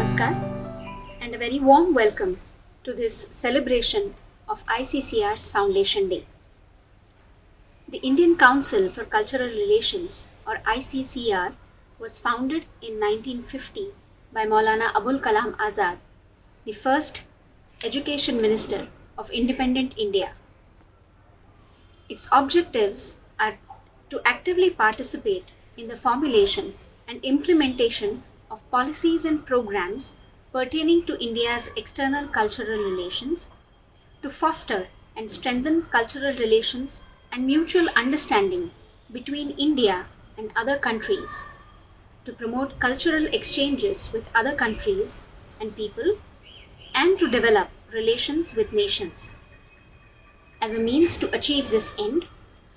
Namaskar and a very warm welcome to this celebration of ICCR's Foundation Day. The Indian Council for Cultural Relations or ICCR was founded in 1950 by Maulana Abul Kalam Azad, the first Education Minister of independent India. Its objectives are to actively participate in the formulation and implementation of policies and programs pertaining to India's external cultural relations, to foster and strengthen cultural relations and mutual understanding between India and other countries, to promote cultural exchanges with other countries and people, and to develop relations with nations. As a means to achieve this end,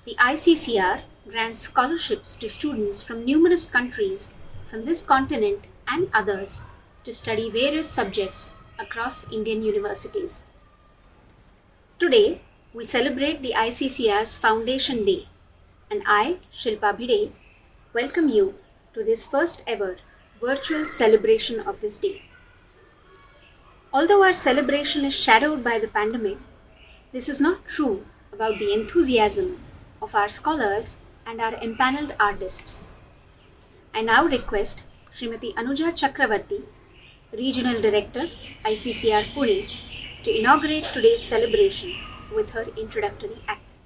the ICCR grants scholarships to students from numerous countries from this continent and others to study various subjects across Indian universities. Today, we celebrate the ICCR's Foundation Day, and I, Shilpa Bhide, welcome you to this first ever virtual celebration of this day. Although our celebration is shadowed by the pandemic, this is not true about the enthusiasm of our scholars and our empaneled artists. I now request Srimati Anuja Chakravarti, Regional Director, ICCR Pune, to inaugurate today's celebration with her introductory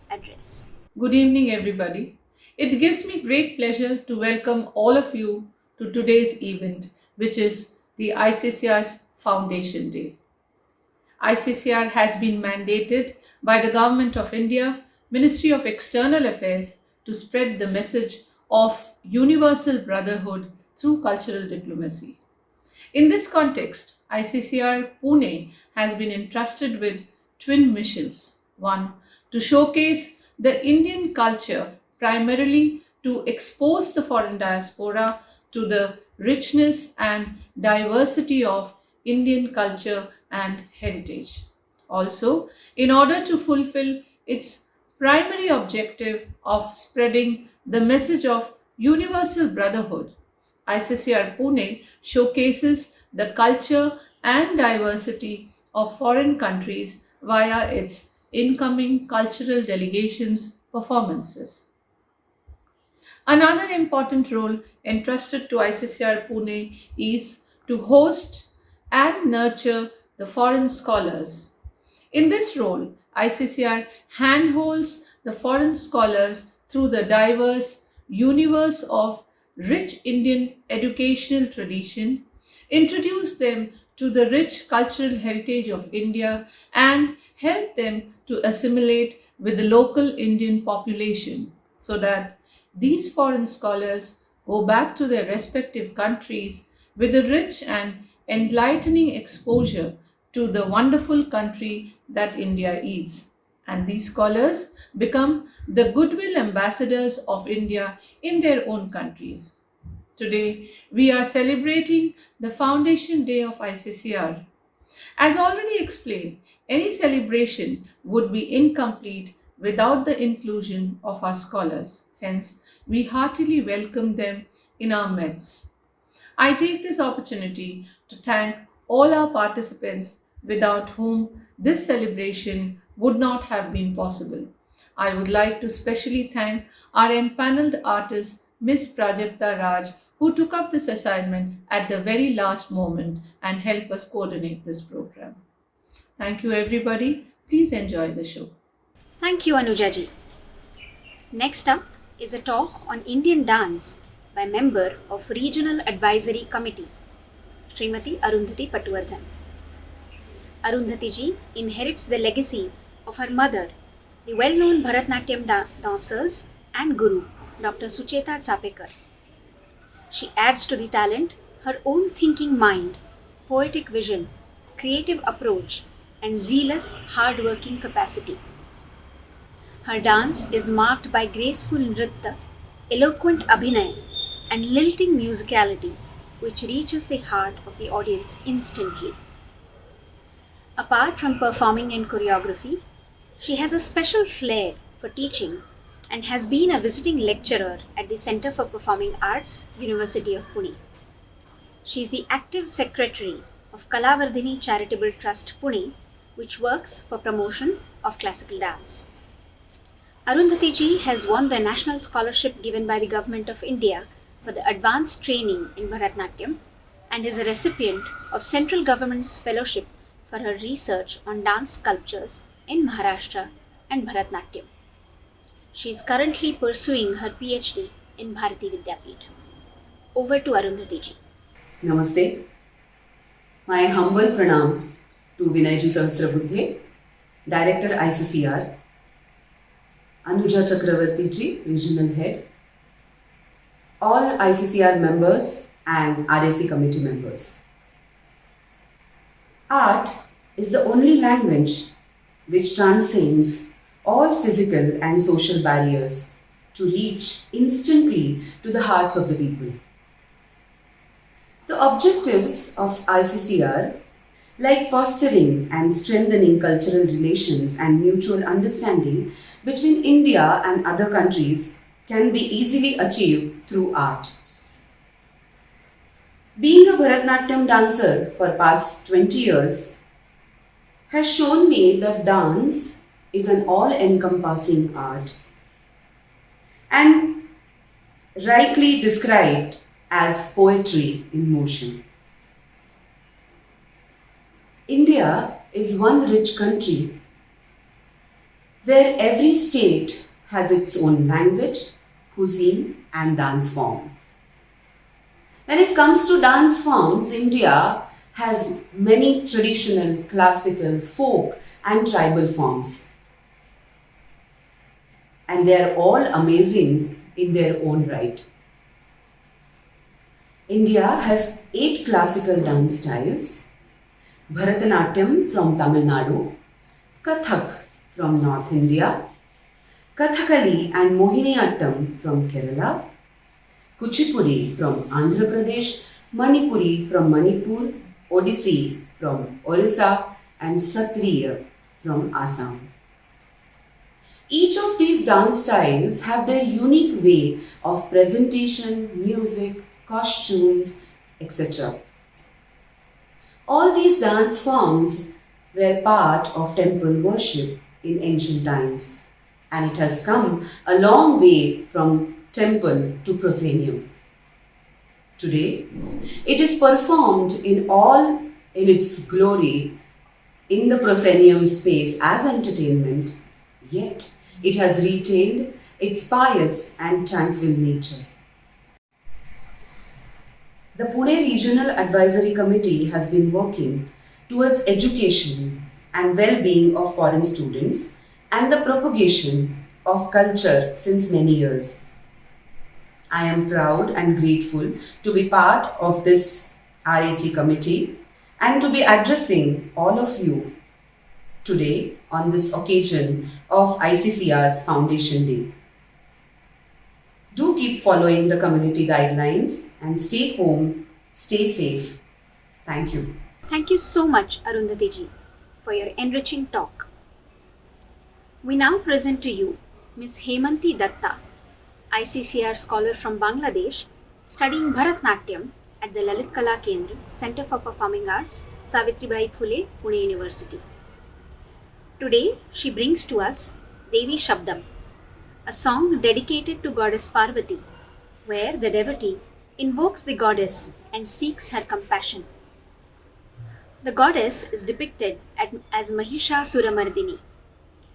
address. Good evening, everybody. It gives me great pleasure to welcome all of you to today's event, which is the ICCR's Foundation Day. ICCR has been mandated by the Government of India, Ministry of External Affairs, to spread the message of universal brotherhood through cultural diplomacy. In this context, ICCR Pune has been entrusted with twin missions. One, to showcase the Indian culture, primarily to expose the foreign diaspora to the richness and diversity of Indian culture and heritage. Also, in order to fulfill its primary objective of spreading the message of universal brotherhood, ICCR Pune showcases the culture and diversity of foreign countries via its incoming cultural delegations' performances. Another important role entrusted to ICCR Pune is to host and nurture the foreign scholars. In this role, ICCR handholds the foreign scholars through the diverse universe of rich Indian educational tradition, introduce them to the rich cultural heritage of India, and help them to assimilate with the local Indian population so that these foreign scholars go back to their respective countries with a rich and enlightening exposure to the wonderful country that India is. And these scholars become the goodwill ambassadors of India in their own countries. Today, we are celebrating the Foundation Day of ICCR. As already explained, any celebration would be incomplete without the inclusion of our scholars. Hence, we heartily welcome them in our midst. I take this opportunity to thank all our participants without whom this celebration would not have been possible. I would like to specially thank our empaneled artist, Ms. Prajakta Raj, who took up this assignment at the very last moment and helped us coordinate this program. Thank you, everybody. Please enjoy the show. Thank you, Anujaji. Next up is a talk on Indian dance by member of Regional Advisory Committee, Srimati Arundhati Patwardhan. Arundhati ji inherits the legacy of her mother, the well-known Bharatnatyam dancers and guru, Dr. Sucheta Chapekar. She adds to the talent her own thinking mind, poetic vision, creative approach, and zealous, hard-working capacity. Her dance is marked by graceful nritta, eloquent abhinay, and lilting musicality, which reaches the heart of the audience instantly. Apart from performing and choreography, she has a special flair for teaching and has been a visiting lecturer at the Center for Performing Arts, University of Pune. She is the active secretary of Kalavardhini Charitable Trust Pune, which works for promotion of classical dance. Arundhati ji has won the national scholarship given by the Government of India for the advanced training in Bharatanatyam and is a recipient of central government's fellowship for her research on dance sculptures in Maharashtra and Bharatanatyam. She is currently pursuing her PhD in Bharati Vidyapeeth. Over to Arundhati ji. Namaste. My humble pranam to Vinayji Sahasrabuddhe, Director ICCR, Anuja Chakravarti ji, Regional Head, all ICCR members and RAC committee members. Art is the only language which transcends all physical and social barriers to reach instantly to the hearts of the people. The objectives of ICCR, like fostering and strengthening cultural relations and mutual understanding between India and other countries, can be easily achieved through art. Being a Bharatanatyam dancer for past 20 years has shown me that dance is an all-encompassing art and rightly described as poetry in motion. India is one rich country where every state has its own language, cuisine and dance form. When it comes to dance forms, India has many traditional, classical, folk and tribal forms. And they are all amazing in their own right. India has 8 classical dance styles: Bharatanatyam from Tamil Nadu, Kathak from North India, Kathakali and Mohiniyattam from Kerala, Kuchipudi from Andhra Pradesh, Manipuri from Manipur, Odissi from Orissa and Satriya from Assam. Each of these dance styles have their unique way of presentation, music, costumes, etc. All these dance forms were part of temple worship in ancient times, and it has come a long way from temple to proscenium. Today, it is performed in its glory in the proscenium space as entertainment, yet it has retained its pious and tranquil nature. The Pune Regional Advisory Committee has been working towards education and well-being of foreign students and the propagation of culture since many years. I am proud and grateful to be part of this RAC committee and to be addressing all of you today on this occasion of ICCR's Foundation Day. Do keep following the community guidelines and stay home, stay safe. Thank you. Thank you so much, Arundhati ji, for your enriching talk. We now present to you Ms. Hemanti Datta, ICCR scholar from Bangladesh, studying Bharatanatyam at the Lalit Kala Kendra, Center for Performing Arts, Savitribai Phule, Pune University. Today, she brings to us Devi Shabdam, a song dedicated to Goddess Parvati, where the devotee invokes the goddess and seeks her compassion. The goddess is depicted as Mahishasuramardini,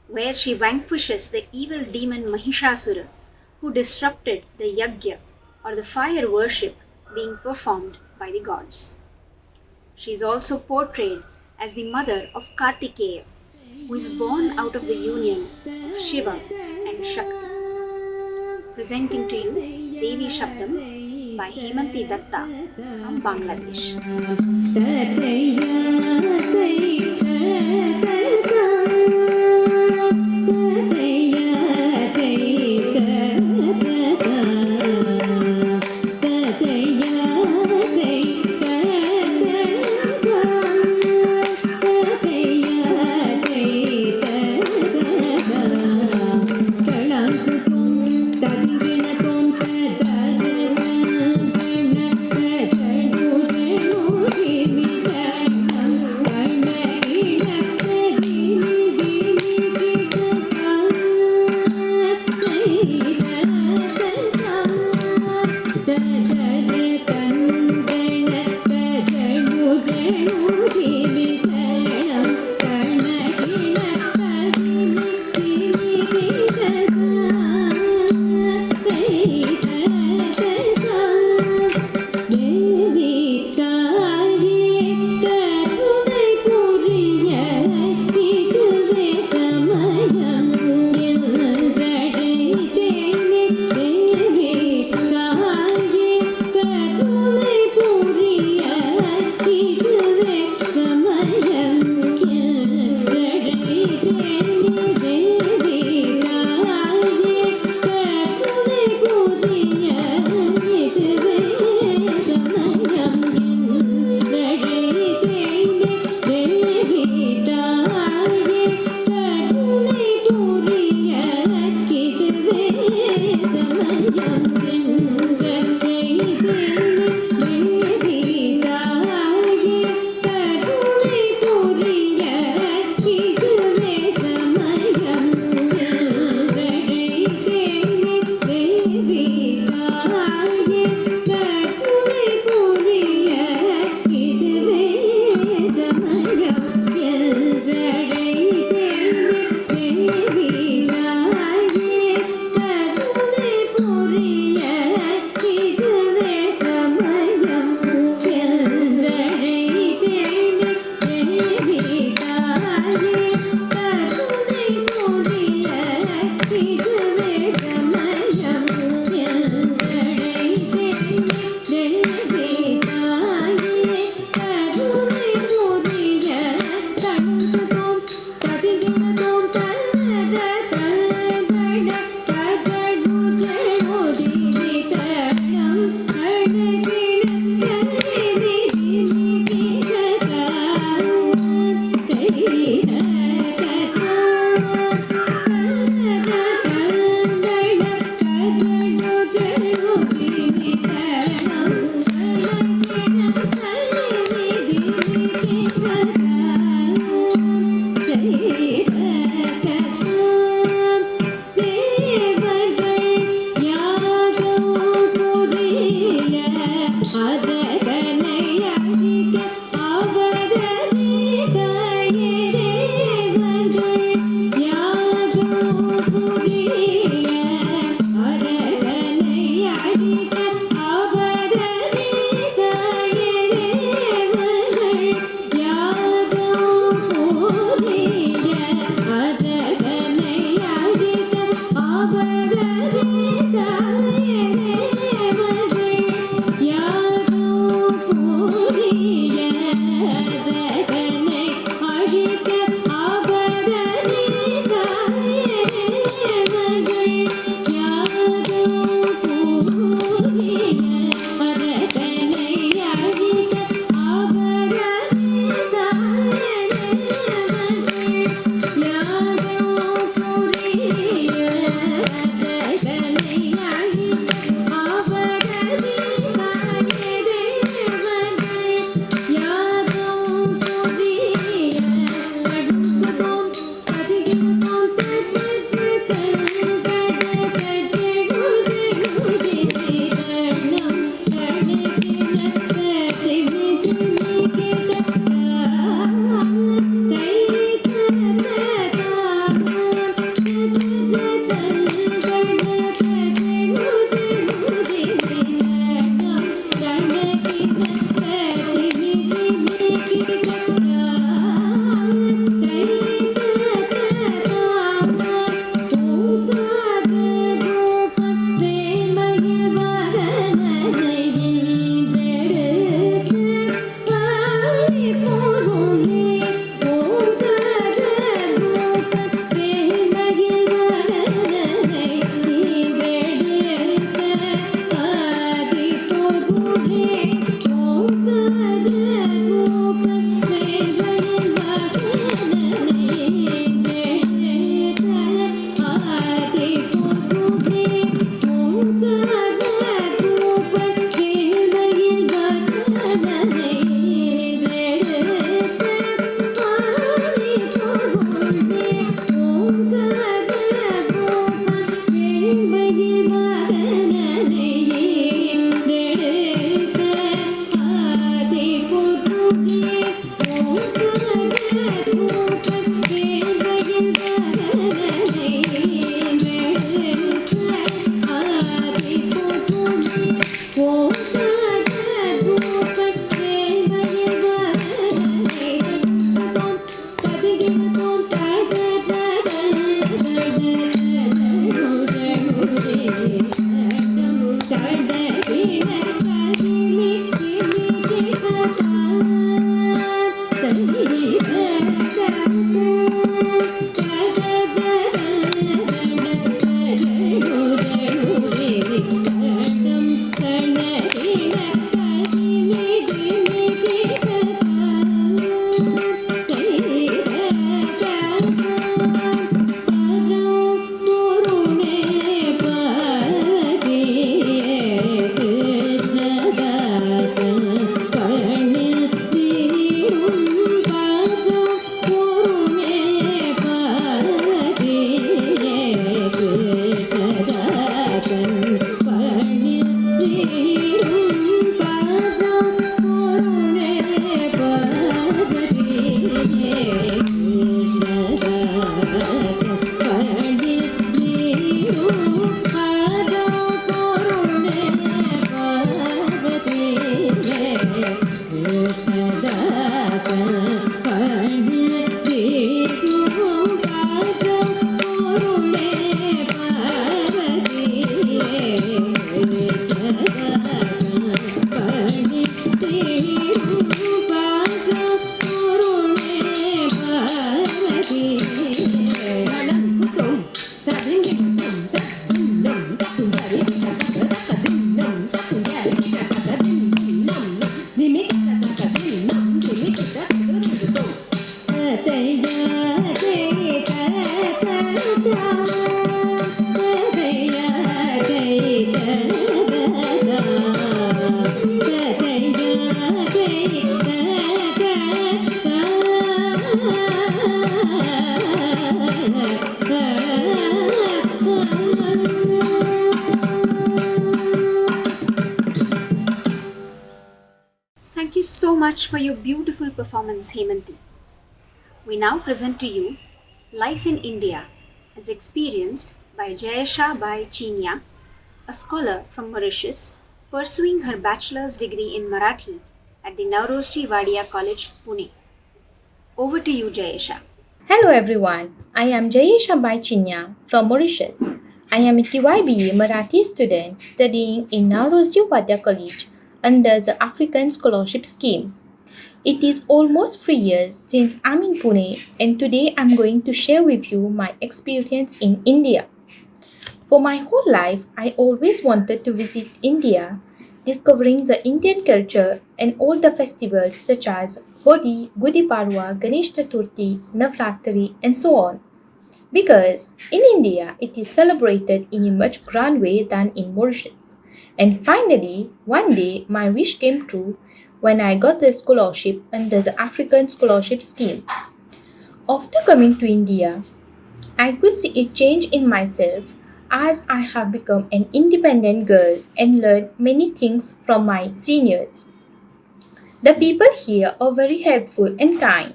where she vanquishes the evil demon Mahishasura, who disrupted the yajna or the fire worship being performed by the gods. She is also portrayed as the mother of Kartikeya, who is born out of the union of Shiva and Shakti. Presenting to you Devi Shabdam by Hemanti Datta from Bangladesh. Thank you. so much for your beautiful performance, Hemanti. We now present to you Life in India as experienced by Jayasha Bai Chinia, a scholar from Mauritius pursuing her bachelor's degree in Marathi at the Nauroji Wadia College, Pune. Over to you, Jayasha. Hello everyone, I am Jayesha Baichinya from Mauritius. I am a TYBA Marathi student studying in Nauroji Wadia College under the African Scholarship Scheme. It is almost 3 years since I'm in Pune and today I'm going to share with you my experience in India. For my whole life, I always wanted to visit India, discovering the Indian culture and all the festivals such as Holi, Gudi Padwa, Ganesh Chaturthi, Navratri, and so on. Because in India, it is celebrated in a much grand way than in Mauritius. And finally, one day, my wish came true when I got the scholarship under the African Scholarship Scheme. After coming to India, I could see a change in myself as I have become an independent girl and learned many things from my seniors. The people here are very helpful and kind.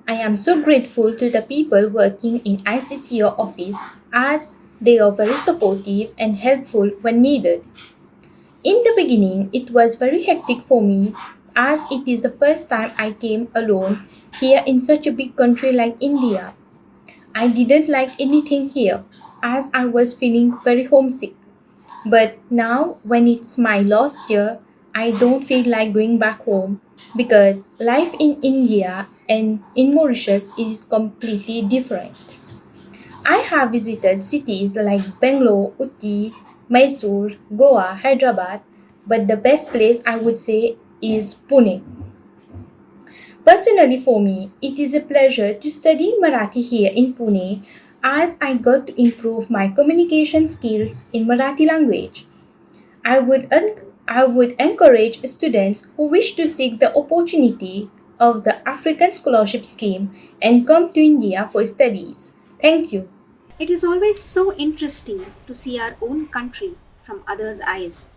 I am so grateful to the people working in ICCR office as they are very supportive and helpful when needed. In the beginning, it was very hectic for me as it is the first time I came alone here in such a big country like India. I didn't like anything here as I was feeling very homesick. But now, when it's my last year, I don't feel like going back home because life in India and in Mauritius is completely different. I have visited cities like Bangalore, Uti, Mysore, Goa, Hyderabad, but the best place I would say is Pune. Personally, for me, it is a pleasure to study Marathi here in Pune as I got to improve my communication skills in Marathi language. I would encourage students who wish to seek the opportunity of the African Scholarship Scheme and come to India for studies. Thank you. It is always so interesting to see our own country from others' eyes.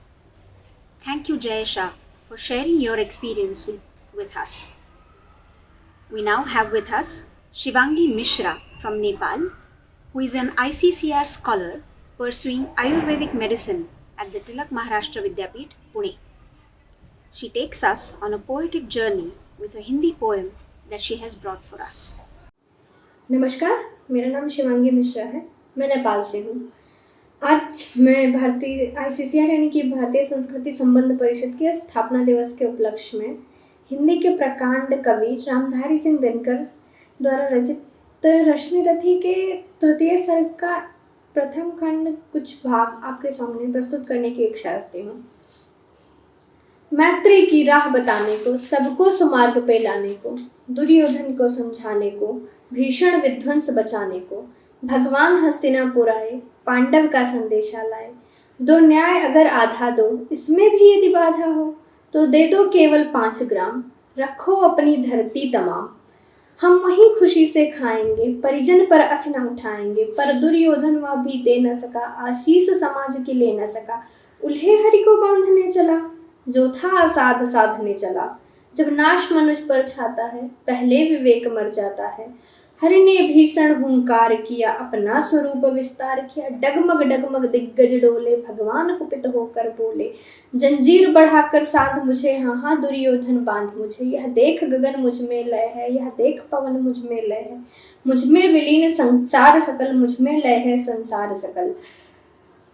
Thank you, Jayasha, for sharing your experience with us. We now have with us Shivangi Mishra from Nepal, who is an ICCR scholar pursuing Ayurvedic medicine at the Tilak Maharashtra Vidyapeeth, Pune. She takes us on a poetic journey with a Hindi poem that she has brought for us. नमस्कार, मेरा नाम शिवांगी मिश्रा है। मैं नेपाल से हूँ। आज मैं भारतीय ICCR यानी कि भारतीय संस्कृति संबंध परिषद के स्थापना दिवस के उपलक्ष्य में हिंदी के प्रकांड कवि रामधारी सिंह दिनकर द्वारा रचित रश्मि रथी के तृतीय सर्ग का प्रथम खंड कुछ भाग आपके सामने प्रस्तुत करने की इच्छा रखती हूँ। मैत्री की राह बताने को, सबको सुमार्ग पे लाने को, दुर्योधन को समझाने को, भीषण विध्वंस बचाने को, भगवान हस्तिनापुर आए, पांडव का संदेशा लाए। दो न्याय अगर आधा दो, इसमें भी यदि बाधा हो तो दे दो केवल 5 ग्राम, रखो अपनी धरती तमाम। हम वहीं खुशी से खाएंगे, परिजन पर अस न उठाएंगे, पर दुर्योधन वह भी दे न सका, आशीष समाज की ले न सका। उल्हे हरि को बांधने चला, जो था असाध साधने चला। जब नाश मनुष्य पर छाता है, पहले विवेक मर जाता है। हरि ने भीषण हुंकार किया, अपना स्वरूप विस्तार किया। डगमग डगमग दिग्गज डोले, भगवान कुपित होकर बोले। जंजीर बढ़ाकर साध मुझे, हाँ हाँ दुर्योधन बांध मुझे। यह देख गगन मुझ में लय है, यह देख पवन मुझ में लय है। मुझ में विलीन संसार सकल, मुझ में लय है संसार सकल।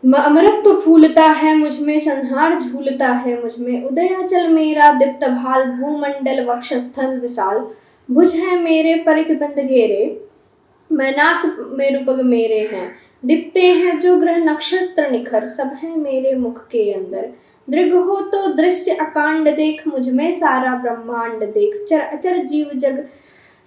अमृत फूलता है मुझ में, संहार झूलता है मुझ में। उदयाचल मेरा दीप्त भाल, भूमंडल वक्षस्थल विशाल। भुज है मेरे परित बंद घेरे, मैनाक मेरु पग मेरे हैं। दिखते हैं जो ग्रह नक्षत्र निखर, सब है मेरे मुख के अंदर। दृग हो तो दृश्य अकांड देख, मुझ में सारा ब्रह्मांड देख। चर अचर जीव जग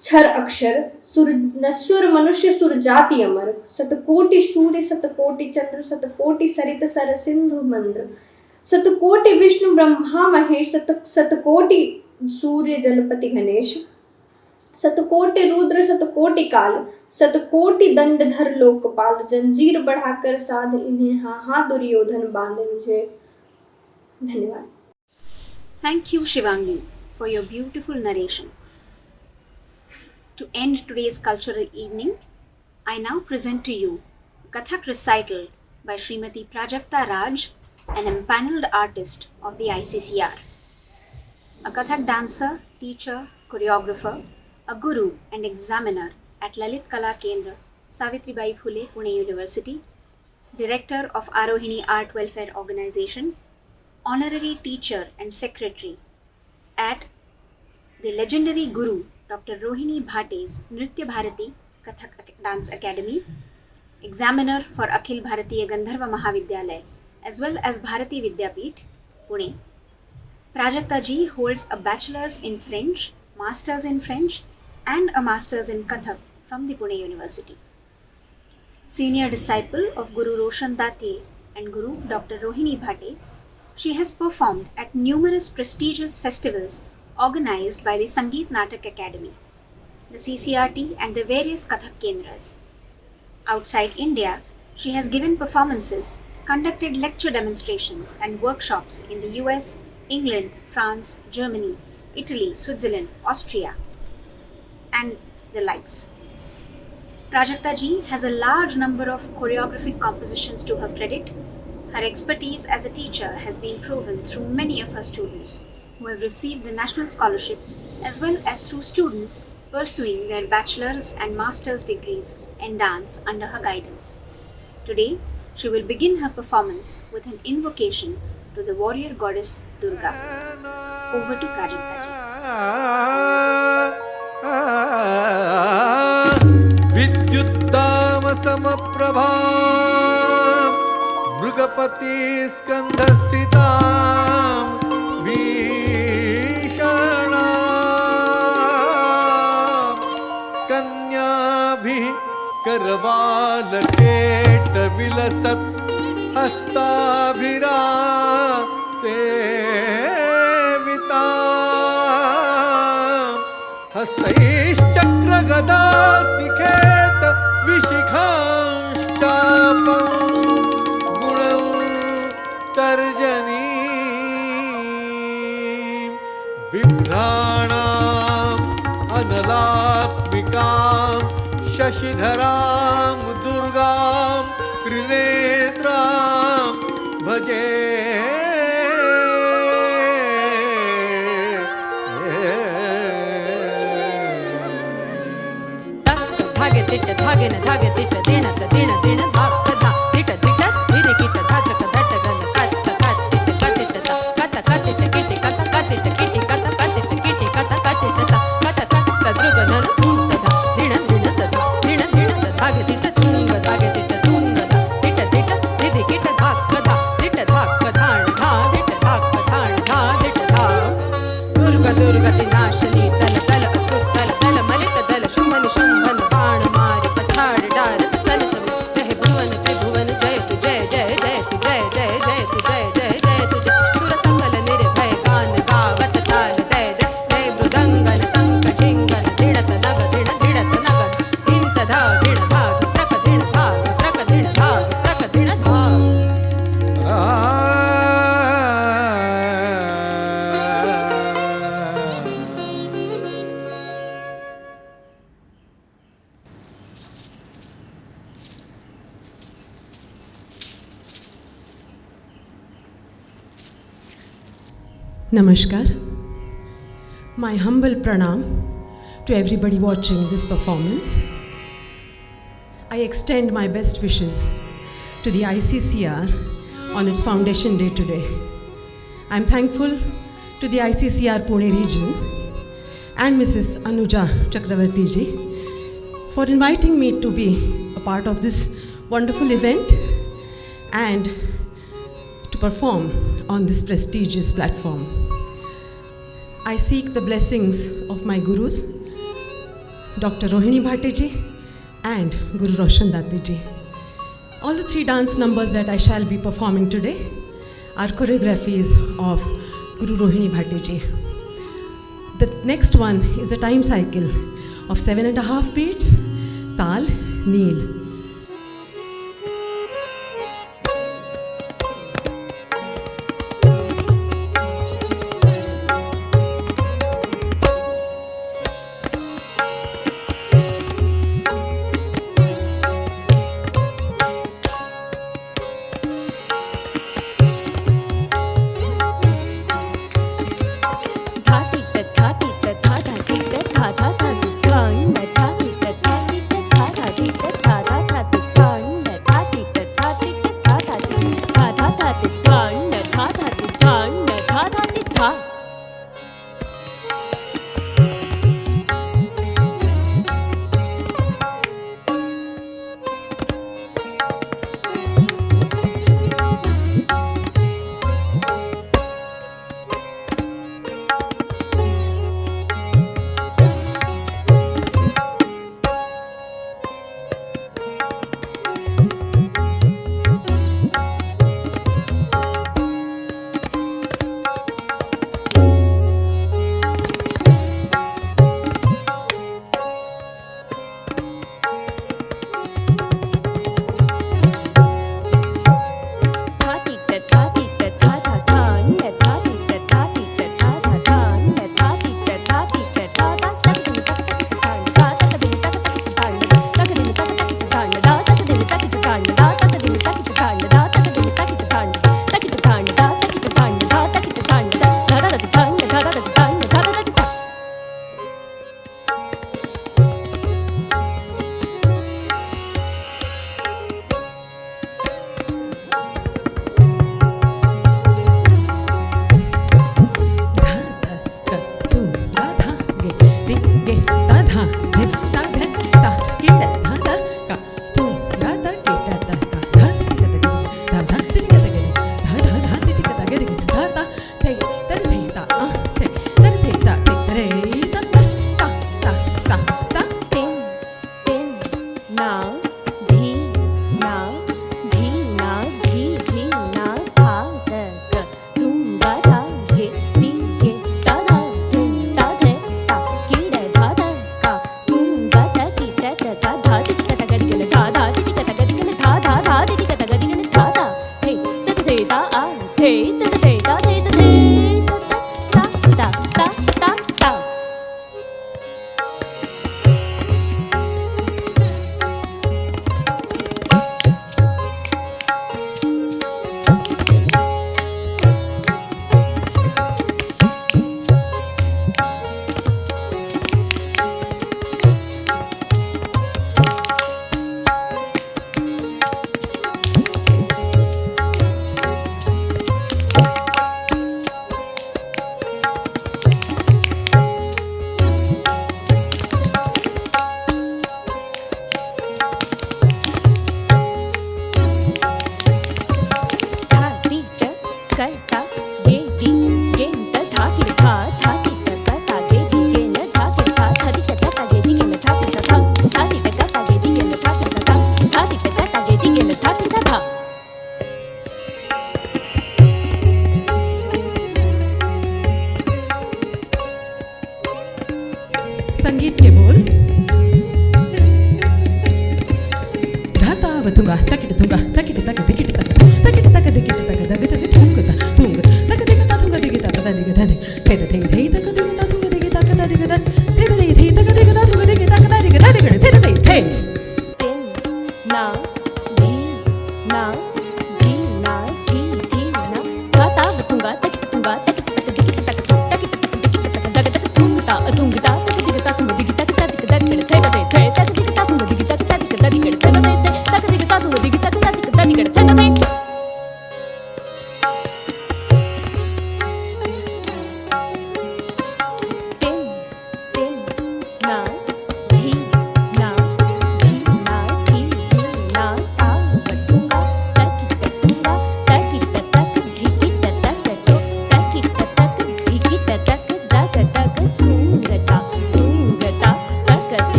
क्षर अक्षर, सुर नश्वर मनुष्य सुर जाति अमर। शतकोटि सूर्य शतकोटि चंद्र, शतकोटि सरित सर सिंधु मंद्र। शतकोटि विष्णु ब्रह्मा महेश, शतकोटि सूर्य जलपति गणेश। शतकोटि रुद्र शतकोटि काल, शतकोटि दंडधर लोकपाल। जंजीर बढ़ाकर साध इन्हें, हाँ हाँ दुर्योधन बांध मुझे। धन्यवाद। Thank you, Shivangi, for your beautiful narration. To end today's cultural evening, I now present to you a Kathak recital by Srimati Prajakta Raj, an empaneled artist of the ICCR. A Kathak dancer, teacher, choreographer, a guru and examiner at Lalit Kala Kendra, Savitribai Phule, Pune University, director of Arohini Art Welfare Organization, honorary teacher and secretary at the legendary guru Dr. Rohini Bhate's Nritya Bharati Kathak Dance Academy, examiner for Akhil Bharatiya Gandharva Mahavidyalaya as well as Bharati Vidyapeeth, Pune. Prajakta ji holds a bachelor's in French, master's in French and a master's in Kathak from the Pune University. Senior disciple of Guru Roshan Date and Guru Dr. Rohini Bhate, she has performed at numerous prestigious festivals organized by the Sangeet Natak Academy, the CCRT and the various Kathak Kendras. Outside India, she has given performances, conducted lecture demonstrations and workshops in the US, England, France, Germany, Italy, Switzerland, Austria, and the likes. Prajakta ji has a large number of choreographic compositions to her credit. Her expertise as a teacher has been proven through many of her students who have received the National Scholarship as well as through students pursuing their bachelor's and master's degrees in dance under her guidance. Today, she will begin her performance with an invocation to the warrior goddess Durga. Over to Prajakta ji. विद्युत्ताम समप्रभा मृगपति स्कंध स्थिता भीषणा कन्याभिः करवालकेट विलसत् हस्ताभिरा सेविता हस्तैश्चक्रगदा शिखेत विशिखांश्चापं गुणं तर्जनी बिभ्राणाम् अनलात्मिकां शशिधरां दुर्गां त्रिनेत्रां भजे धागे न धागे तिट दिन दिन दिन भाग सदा तिट तिट धीरे किट धाग धट गन काट काट तिट काटिट कट काटिट किटी कट काटिट किटी कट काटिट किटी कट काटिट कट कट द्रुगन तूत दिन दिन सदा दिन दिन धागे तिट तुंग धागे तिट तुंग तिट तिट धीरे किट भाग सदा तिट भाग धान धा तिट भाग धान धा तिट धा दुर्गा दुर्गा नाशनी तल तल असुर तल तल मलिक दल शुंभन शुंभन बाण मार पछाड़ डार तल तल जय भुवन त्रिभुवन जय तु जय जय जय तु जय जय जय तु जय जय जय तु सुर सकल निर्भय गान गावत ताल जय जय जय मृदंगन टंक टिंगन धिड़त नग धिड़ धिड़त नग हिंत धा धिड़ भाग त्रक धिड़ भाग त्रक धिड़ भाग त्रक धिड़ भाग Namaskar. My humble pranam to everybody watching this performance. I extend my best wishes to the ICCR on its foundation day today. I am thankful to the ICCR Pune region and Mrs. Anuja Chakravarti ji for inviting me to be a part of this wonderful event and to perform on this prestigious platform. I seek the blessings of my gurus, Dr. Rohini Bhate ji and Guru Roshan Date ji. All the three dance numbers that I shall be performing today are choreographies of Guru Rohini Bhate ji. The next one is a time cycle of 7.5 beats, Tal, Neel.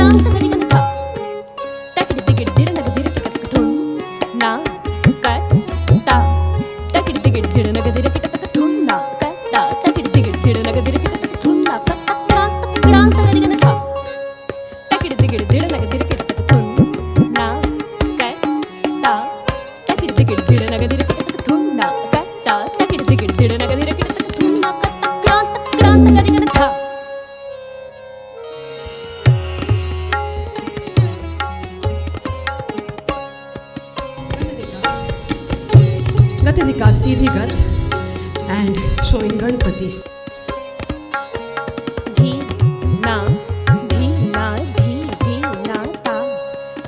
Thank you. Siddhi Gat and showing Ganpati. धी ना धी ना धी धी ना ता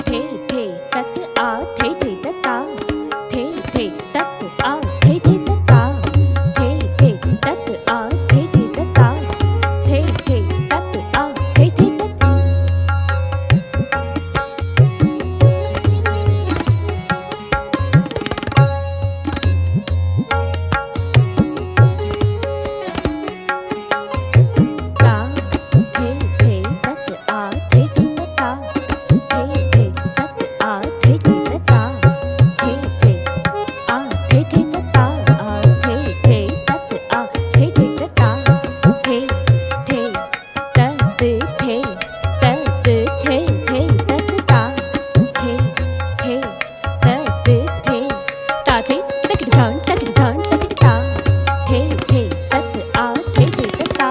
थे थे तत आ थे थे तता थे थे तत आ थे थे तता थे थे तत आ थे थे तता थे थे तत आ थे थे तता ता थे थे तत आ थे थे तता थे थे तत आ थे थे तता थे थे आ थे थे तता आ थे थे तत आ थे थे तता थे थे तत थे तत थे थे तत ता थे थे तत थे ता थे तक ढान तक ढान तक ता थे थे तत आ थे थे तता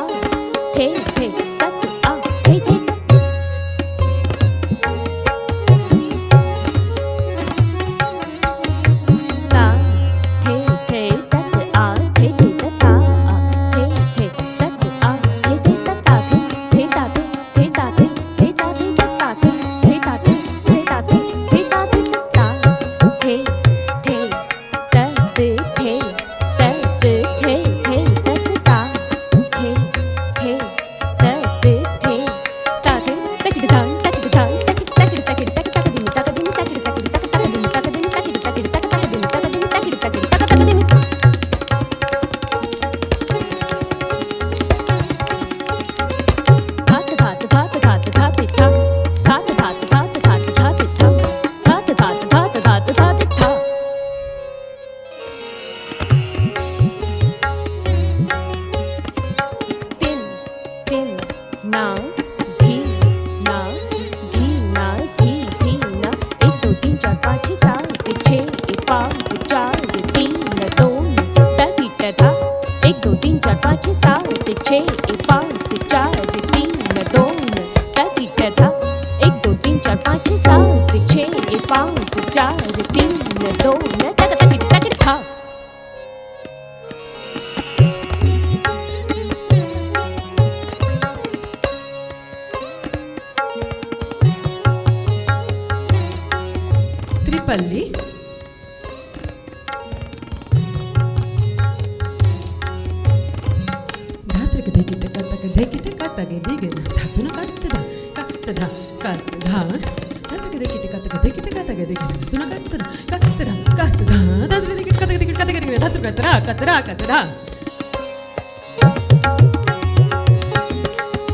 थे थे तत आ थे थे तत ता थे थे तत आ थे थे तता आ थे थे तत आ थे थे तता थे ता थे ता थे थे ता थे तता थे ता थे ता थे ता थे तता थे थे तत थे तत थे थे तत ता थे थे तत थे ता थे तक ढान तक ढान तक तक तक तक तक दिन तक दिन तक तक तक तक दिन तक दिन तक तक तक दिन तक दिन तक दिन तक तक दिन घात घात घात घात घात था घात घात घात घात घात था घात घात घात घात घात था तिन तिन ना धी ना धी ना धी धी ना 1 2 3 4 5 6 7 6 5 4 3 2 तभी तथा 1 2 3 4 5 7 6 5 4 3 2 तभी तथा 1 2 3 4 5 7 6 5 4 3 2 तक तक तक था Tripalli. Dhatrika dhekita kataka dhekita katage digena dhatuna kattada kattada kattada dhatrika dhekita kataka dhekita katage digena dhatuna kattada kattada kattada dhatrika dhekita kataka dhekita katage digena dhatuna kattada kattada kattada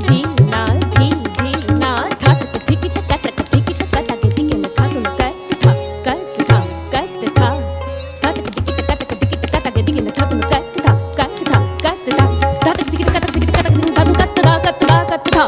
धी ना धी धी ना घात धिकिट कतक धिकिट कतक दिगन खातुन कत था कत था कत था घात धिकिट कतक धिकिट कतक दिगन खातुन कत था कत था कत था घात धिकिट कतक धिकिट कतक दिगन खातुन कत था कत था कत था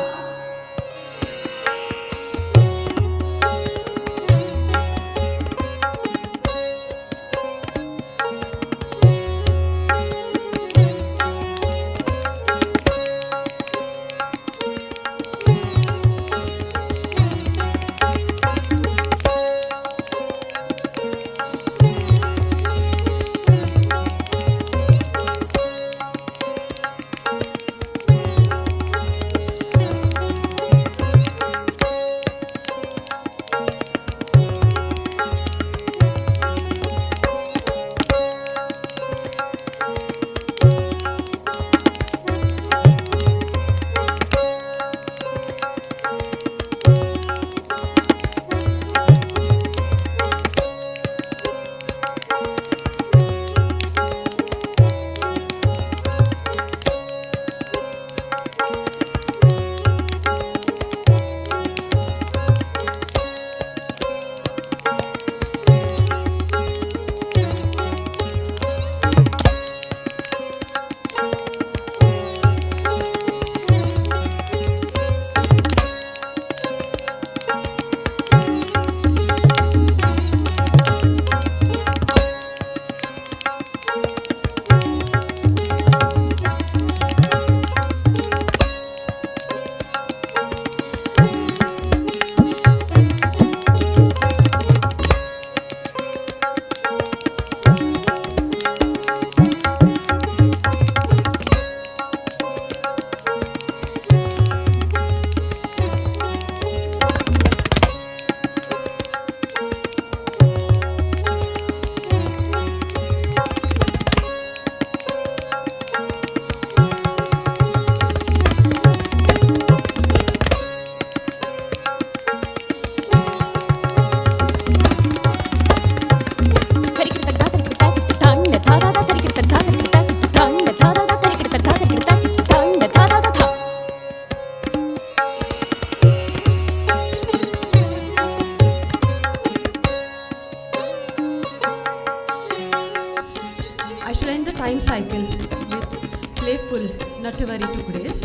cycle with playful Natavari Tukdes.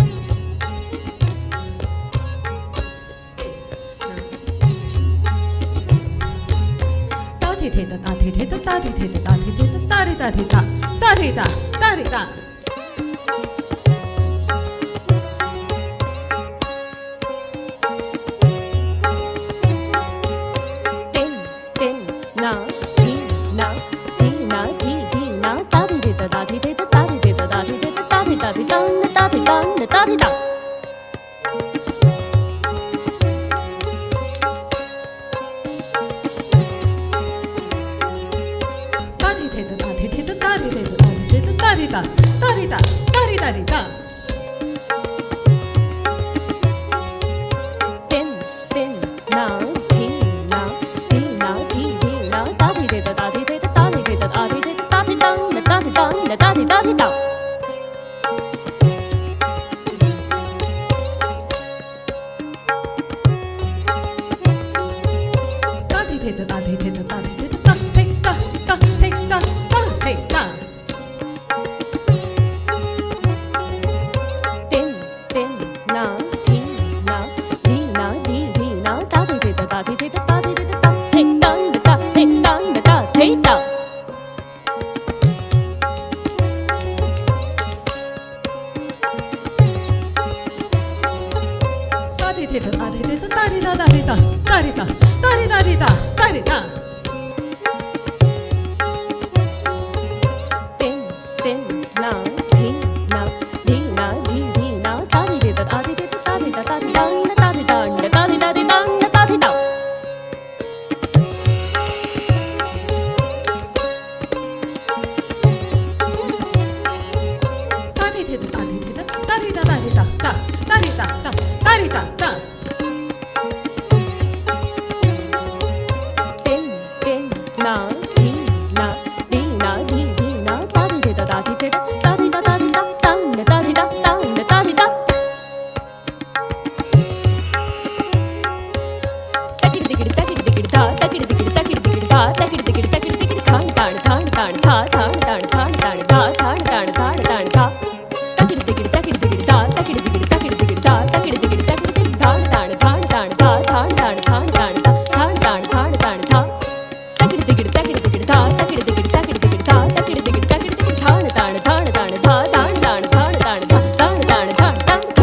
Tati theta tati theta tati theta tati theta tari tati ta tari ta tari ta. Tin, tin, na, thi, na, thi, na, thi, thi, na, ta thi thi ta ta thi thi ta ta thi thi ta ta thi thi ta ta thi ta thi ta na ta thi ta na ta thi ta. Tati theta tati theta tari theta tati theta tari ta tari ta tari tari ta. Tin, tin, na, thi, na, thi, na, thi, thi, na, ta thi thi ta ta thi thi ta ta thi thi ta ta thi thi ta ta thi ta na ta thi ta na ta thi ta thi ta. Tati theta tati theta tati theta ta theta ta theta ta theta. Tin, tin, na, thi, na, thi, na, thi, thi, na, ta thi thi ta ta thi thi ta ta thi thi ta ta thi ta na ta thi ta na ta thi ta. Tati theta tati theta tari ta tari ta tari ta tari tari ta tari ta. Tin, tin, na, thi, na, thi, na, thi, thi, na, ta thi thi ta ta thi thi ta ta thi ta ta thi ta na ta thi ta na ta thi ta thi ta na ta thi ta. Tati theta tati theta tari ta tari ta ta tari ta ta tari ta ta. Tin, tin, na, thi, na, thi, na, thi, thi, na, ta thi thi ta ta thi thi ta ta thi ta ta thi ta ta na ta thi ta ta na ta thi ta. Takiri tikiri takiri tikiri ta takiri tikiri takiri tikiri ta takiri tikiri takiri tikiri than than than than tha than than than than tha than than than than tha. Takiri tikiri takiri tikiri ta takiri tikiri takiri tikiri ta takiri tikiri takiri tikiri than than than than tha than than than than tha than than than than tha. Takiri tikiri takiri tikiri ta takiri tikiri takiri tikiri ta takiri tikiri takiri tikiri than than than than tha than than than than tha than than than than tha.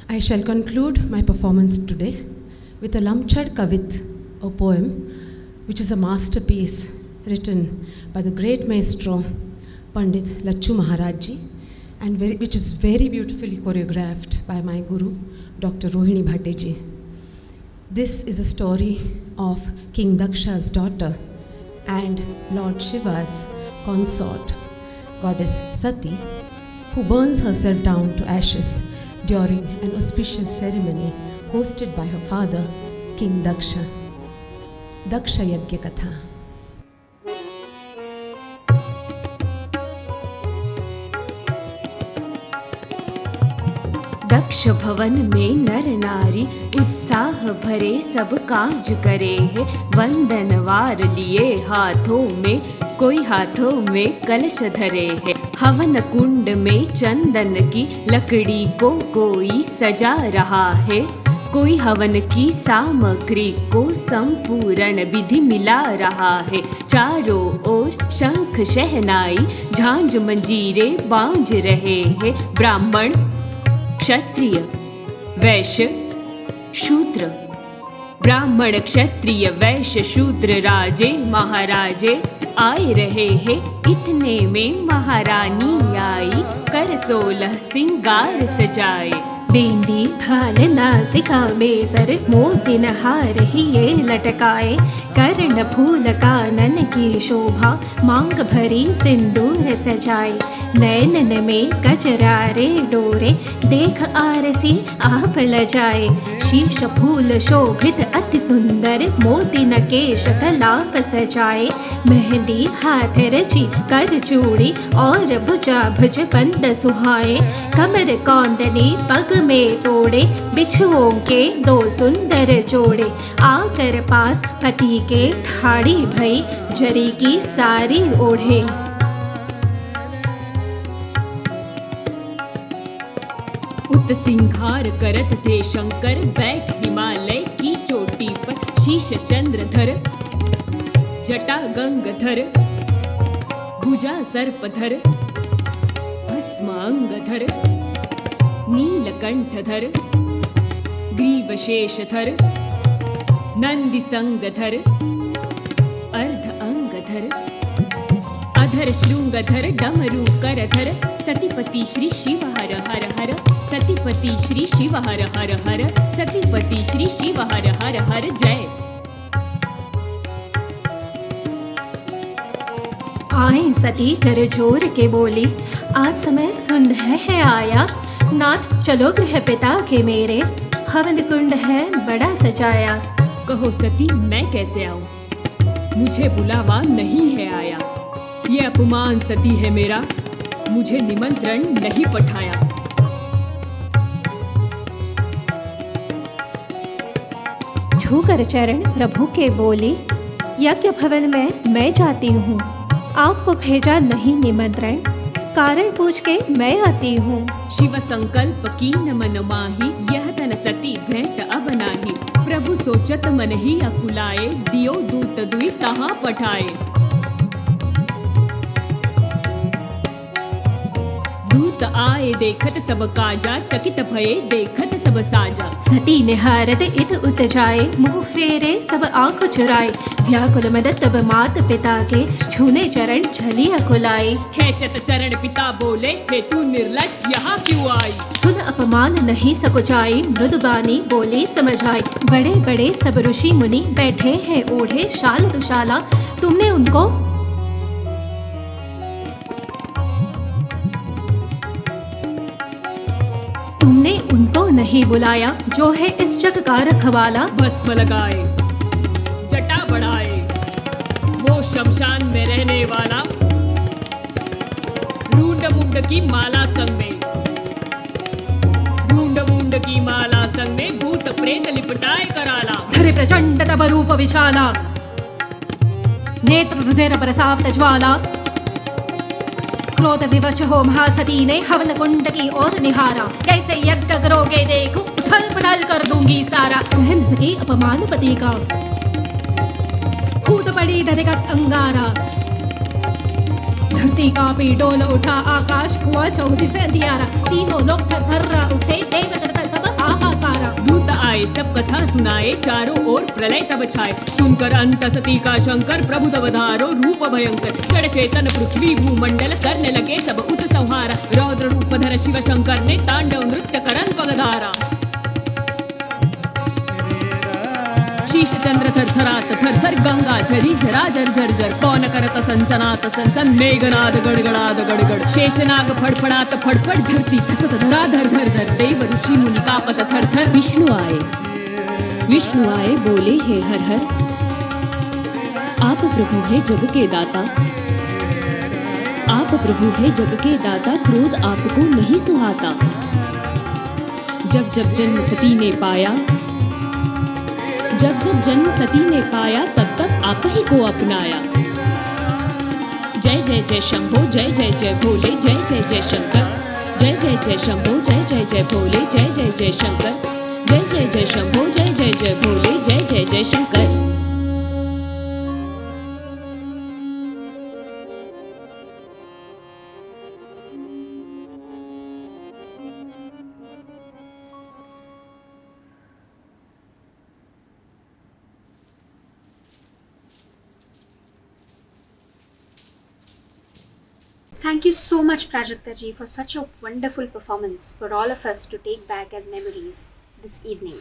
I shall conclude my performance today with a Lamchad Kavit, a poem which is a masterpiece written by the great maestro Pandit Lachu Maharajji and which is very beautifully choreographed by my guru Dr. Rohini Bhatteji. This is a story of King Daksha's daughter and Lord Shiva's consort, goddess Sati, who burns herself down to ashes during an auspicious ceremony hosted by her father, King Daksha. Daksha Yagya Katha. दक्ष भवन में नर नारी उत्साह भरे सब काज करे है। वंदनवार लिए हाथों में, कोई हाथों में कलश धरे है। हवन कुंड में चंदन की लकड़ी को कोई सजा रहा है। कोई हवन की सामग्री को संपूर्ण विधि मिला रहा है। चारों ओर शंख शहनाई झांझ मंजीरे बांज रहे हैं। ब्राह्मण, क्षत्रिय, वैश्य, शूद्र, ब्राह्मण, क्षत्रिय, वैश्य, शूद्र, राजे महाराजे आए रहे हैं। इतने में महारानी आई, कर 16 सिंगार सजाए। बिंदी खाल नासिका में सर मोती नहार ही ये लटकाए। कर्ण फूल कानन की शोभा मांग भरी सिंदूर सजाए। नैनन में कजरारे डोरे देख आरसी आप लजाए। शीश फूल शोभित अति सुंदर, मोती नकेश कलाप सजाए। मेहंदी हाथ रची कर चूड़ी, और भुजा भुज बंद सुहाए। कमर कौंदनी पग में तोड़े, बिछुओं के दो सुंदर जोड़े। आकर पास पति के ठाड़ी भई, जरी की सारी ओढ़े। उत सिंघार करत थे शंकर, बैठ हिमालय की चोटी पर। शीश चंद्रधर, जटा गंगधर, भुजा सर्पधर, भस्मांगधर, नीलकंठधर, ग्रीव शेषधर, नंदी संगधर, अर्ध अंगधर, अधर श्रृंगधर, डमरू करधर। सतीपति श्री शिव हर हर हर, सतीपति श्री शिव हर हर हर, सतीपति श्री शिव हर हर हर। जय। आए सती कर जोर के बोली, आज समय सुंदर है आया। नाथ चलो गृह पिता के मेरे, हवन कुंड है बड़ा सजाया। कहो सती मैं कैसे आऊं, मुझे बुलावा नहीं है आया। ये अपमान सती है मेरा, मुझे निमंत्रण नहीं पठाया। छूकर चरण प्रभु के बोली, यज्ञ भवन में मैं जाती हूँ। आपको भेजा नहीं निमंत्रण, कारण पूछ के मैं आती हूँ। शिव संकल्प कीन मन माही, यह तन सती भेंट अब नाही। प्रभु सोचत मन ही अकुलाए, दियो दूत दुई तहाँ पठाए। दूत आए देखत सब काजा, चकित भये देखत सब साजा। सती निहारत इत उत जाए, मुँह फेरे सब आँख चुराए। व्याकुल मदत तब मात पिता के, छूने चरण छली अकुलाए। खेचत चरण पिता बोले, हे तू निर्लज यहाँ क्यों आई। सुन अपमान नहीं सकुचाई, मृदुबानी बोली समझाई। बड़े बड़े सब ऋषि मुनि बैठे हैं ओढ़े शाल दुशाला, तुमने उनको नहीं बुलाया, जो है इस जग का रखवाला। भस्म लगाए, जटा बढ़ाए, वो शमशान में रहने वाला। ढूंढ मुंड की माला संग में, ढूंढ मुंड की माला संग में, भूत प्रेत लिपटाए कराला। धरे प्रचंड तब रूप विशाला, नेत्र रुधिर बरसावत ज्वाला। क्रोध विवश हो महासती ने, हवन कुंड की ओर निहारा। कैसे यज्ञ करोगे देखो, छल पटाल कर दूंगी सारा। सहन सकी अपमान पति का, कूद पड़ी धधकत अंगारा। धरती का डोल उठा, आकाश हुआ चौधरी से अंधियारा। तीनों लोग थर्रा उसे, देव करता सब हाहाकारा। दूत आए सब कथा सुनाए, चारों ओर प्रलय तब छाए। सुनकर अंत सती का शंकर, प्रभु तब धारो रूप भयंकर। जड़ चेतन पृथ्वी भूमंडल, करने लगे सब उत संहारा। रौद्र रूप धर शिव शंकर ने, तांडव नृत्य करन पगधारा। शीश चंद्र थर थरात थर थर, गंगा झरी झरा झर झर झर। पौन करत सनसनात सनसन, मेघनाद गड़गड़ाद गड़गड़। शेषनाग फड़फड़ात फड़फड़, धरती खसत धरा धर धर धर। देव ऋषि मुनि कापत थर थर। विष्णु आए बोले हे हर हर, आप प्रभु है जग के दाता। आप प्रभु है जग के दाता, क्रोध आपको नहीं सुहाता। जब जब जन्म सती ने पाया, जब जब जन्म सती ने पाया, तब तब आप ही को अपनाया। जय जय जय शंभो, जय जय जय भोले, जय जय जय शंकर। जय जय जय शंभो, जय जय जय भोले, जय जय जय शंकर। जय जय जय शंभो, जय जय जय भोले, जय जय जय Shankar. Thank you so much, Prajakta ji, for such a wonderful performance for all of us to take back as memories this evening.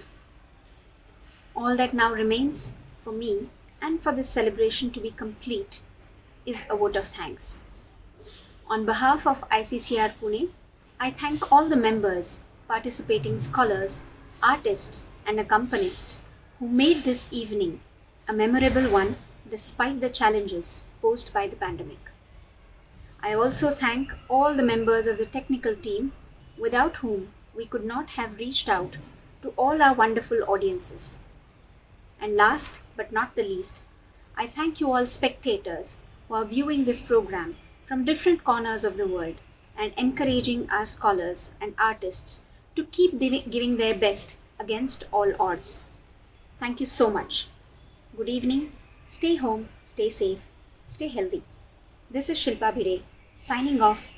All that now remains for me and for this celebration to be complete is a vote of thanks. On behalf of ICCR Pune, I thank all the members, participating scholars, artists, and accompanists who made this evening a memorable one despite the challenges posed by the pandemic. I also thank all the members of the technical team without whom we could not have reached out to all our wonderful audiences. And last but not the least, I thank you all spectators who are viewing this program from different corners of the world and encouraging our scholars and artists to keep giving their best against all odds. Thank you so much. Good evening. Stay home, stay safe, stay healthy. This is Shilpa Bhire signing off.